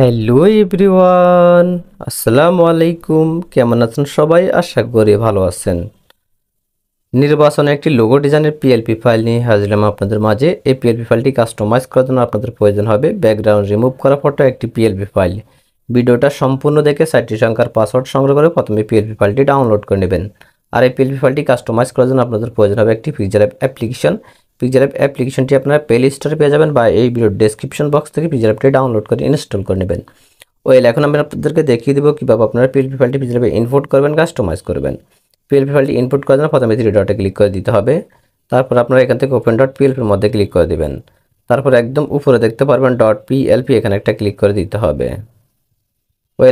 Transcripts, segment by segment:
Hello everyone, আসসালামু আলাইকুম। কেমন আছেন সবাই? আশা করি ভালো আছেন। নির্বাচনে একটি লোগো ডিজাইনের পিএলপি ফাইল নিয়ে হাজির আপনাদের মাঝে। এই পিএলপি ফাইলটি কাস্টমাইজ করার জন্য আপনাদের প্রয়োজন হবে ব্যাকগ্রাউন্ড রিমুভ করা ফটো একটি পিএলপি ফাইল। ভিডিওটা সম্পূর্ণ দেখে 4টি সংখ্যার পাসওয়ার্ড সংগ্রহ করে প্রথমে পিএলপি ফাইলটি ডাউনলোড করে নেবেন। আর এই পিএলপি ফাইলটি কাস্টমাইজ করার জন্য আপনাদের প্রয়োজন হবে একটি picture app application. Picture app অ্যাপ্লিকেশনটি আপনারা প্লে স্টোরে পেয়ে যাবেন বা এই ভিডিওর ডেসক্রিপশন বক্স থেকে পিকচার অ্যাপটি ডাউনলোড করে ইনস্টল করে নেবেন। এখন আমি আপনাদেরকে দেখিয়ে দেবো কীভাবে আপনারা পিএলপি ফাইলটি কীভাবে ইনপুট করবেন, কাস্টমাইজ করবেন। পিএলপি ফাইলটি ইনপুট করার জন্য প্রথমে 3 ডটে ক্লিক করে দিতে হবে। তারপর আপনারা এখান থেকে ওপেন ডট পিএলপির মধ্যে ক্লিক করে দেবেন। তারপর একদম উপরে দেখতে পারবেন ডট পিএলপি, এখানে একটা ক্লিক করে দিতে হবে।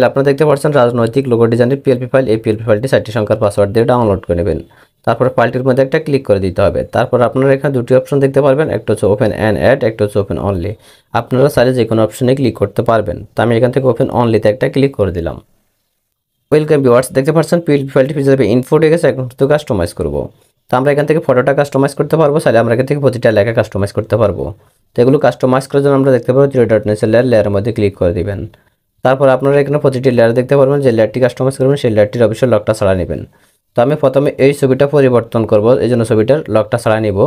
আপনারা দেখতে পাচ্ছেন রাজনৈতিক লোগো ডিজাইনের পিএলপি ফাইল। এই পিএলপি ফাইলটি 4টি সংখ্যার পাসওয়ার্ড দিয়ে ডাউনলোড করে নেবেন। তারপর ফাইলটির মধ্যে একটা ক্লিক করে দিতে হবে। তারপর আপনারা এখানে দুটি অপশন দেখতে পারবেন, একটা হচ্ছে ওপেন অ্যান্ড অ্যাড, একটা হচ্ছে ওপেন অনলি। আপনারা চাইলে যে কোনো অপশনে ক্লিক করতে পারবেন। তো আমি এখান থেকে ওপেন অনলিতে একটা ক্লিক করে দিলাম। ওয়েলকাম ভিউয়ার্স, দেখতে পাচ্ছেন পিএলপি ফাইলটি হিসেবে ইনপুট হয়ে গেছে। এখন শুধু কাস্টমাইজ করব। তো আমরা এখান থেকে ফটোটা কাস্টমাইজ করতে পারবো, চাইলে আমরা এখান থেকে প্রতিটা লেখা কাস্টমাইজ করতে পারবো। তো এগুলো কাস্টমাইজ করার জন্য আমরা দেখতে পাবো 3 ডট নিচে লেয়ারের মধ্যে ক্লিক করে দিবেন। তারপর আপনারা এখানে প্রতিটি লেয়ার দেখতে পারবেন, যে লেয়ারটি কাস্টমাইজ করবেন সেই লেয়ারটির অবশ্যই লকটা ছাড়া নেবেন। তো আমি প্রথমে এই ছবিটা পরিবর্তন করব, এই জন্য ছবিটার লকটা ছাড়া নিব।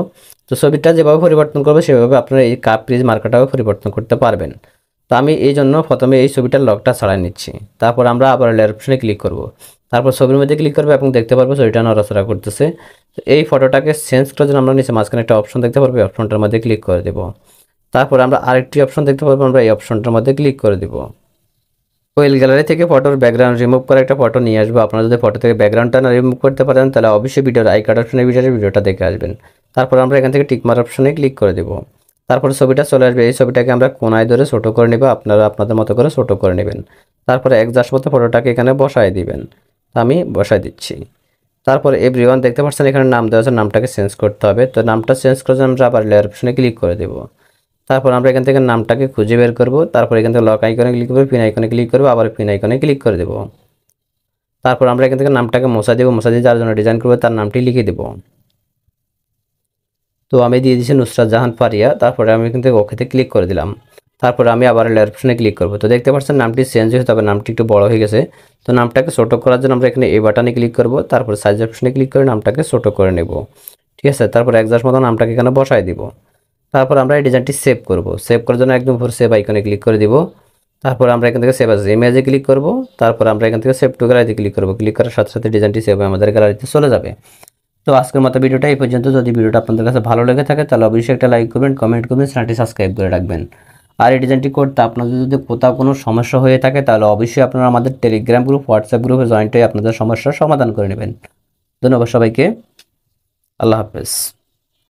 তো ছবিটা যেভাবে পরিবর্তন করবো সেভাবে আপনারা এই কাপ প্রিজ মার্কারটাও পরিবর্তন করতে পারবেন। তো আমি এই জন্য প্রথমে এই ছবিটার লকটা ছাড়াই নিচ্ছি। তারপর আমরা আবার লেয়ার অপশনে ক্লিক করব। তারপর ছবির মধ্যে ক্লিক করবো এবং দেখতে পারবো ছবিটা নড়াচড়া করতেছে। তো এই ফটোটাকে চেঞ্জ করার জন্য আমরা নিচে মাঝখানে একটা অপশন দেখতে পারবো, এই অপশনটার মধ্যে ক্লিক করে দেব। তারপর আমরা আরেকটি অপশন দেখতে পারবো, আমরা এই অপশনটার মধ্যে ক্লিক করে দেব। গ্যালারি থেকে ফটোর ব্যাকগ্রাউন্ড রিমুভ করে একটা ফটো নিয়ে আসবো। আপনারা যদি ফটো থেকে ব্যাকগ্রাউন্ডটা না রিমুভ করতে পারেন তাহলে অবশ্যই ভিডিওর আই কার্ড অপশনে ভিডিওটা দেখে আসবেন। তারপর আমরা এখান থেকে টিকমার অপশনে ক্লিক করে দেব। তারপর ছবিটা চলে আসবে। এই ছবিটাকে আমরা কোনায় ধরে ছোট করে নেব, আপনারা আপনাদের মতো করে ছোট করে নেবেন। তারপরে অ্যাডজাস্ট মতো ফটোটাকে এখানে বসায় দিবেন। আমি বসায় দিচ্ছি। তারপর এভরিওয়ান দেখতে পাচ্ছেন এখানে নাম দেওয়া আছে, নামটাকে চেঞ্জ করতে হবে। তো নামটা চেঞ্জ করার জন্য আমরা আবার লেয়ার অপশনে ক্লিক করে দেব। তারপর আমরা এখান থেকে নামটাকে খুঁজে বের করব। তারপর এখান থেকে লক আইকনে ক্লিক করব, পিন আইকনে ক্লিক করব, আবার পিন আইকনে ক্লিক করে দেব। তারপর আমরা এখান থেকে নামটাকে মোছা দেব, মোছা দিয়ে যার জন্য ডিজাইন করব তার নামটি লিখে দেব। তো আমি দিয়ে দিচ্ছি নুসরাত জাহান ফারিয়া। তারপরে আমি এখান থেকে ওকেতে ক্লিক করে দিলাম। তারপর আমি আবার লেয়ার অপশনে ক্লিক করব। তো দেখতে পাচ্ছেন নামটি চেঞ্জ হয়েছে, তবে নামটি একটু বড় হয়ে গেছে। তো নামটাকে ছোট করার জন্য আমরা এখানে এই বাটনে ক্লিক করব। তারপর সাইজ অপশনে ক্লিক করে নামটাকে ছোট করে নেব। ঠিক আছে, তারপর অ্যাডজাস্ট মতো নামটাকে এখানে বসায় দিব। তারপর আমরা এই ডিজাইনটি সেভ করব। সেভ করার জন্য একদম উপর সেভ আইকনে ক্লিক করে দিব। তারপর আমরা এখান থেকে সেভ অ্যাজ ইমেজে ক্লিক করব। তারপর আমরা এখান থেকে সেভ টু গ্যালারিতে ক্লিক করব। ক্লিক করার সাথে সাথে ডিজাইনটি সেভ হয়ে আমাদের গ্যালারিতে চলে যাবে। তো আজকের মতো ভিডিওটা এই পর্যন্ত। যদি ভিডিওটা আপনাদের কাছে ভালো লেগে থাকে তাহলে অবশ্যই একটা লাইক করবেন, কমেন্ট করবেন, চ্যানেলটি সাবস্ক্রাইব করে রাখবেন। আর এই ডিজাইনটি করতে আপনাদের যদি কোথাও কোনো সমস্যা হয়ে থাকে তাহলে অবশ্যই আপনারা আমাদের টেলিগ্রাম গ্রুপ, হোয়াটসঅ্যাপ গ্রুপে জয়েন্ট হয়ে আপনাদের সমস্যার সমাধান করে নেবেন। ধন্যবাদ সবাইকে। আল্লাহ হাফেজ।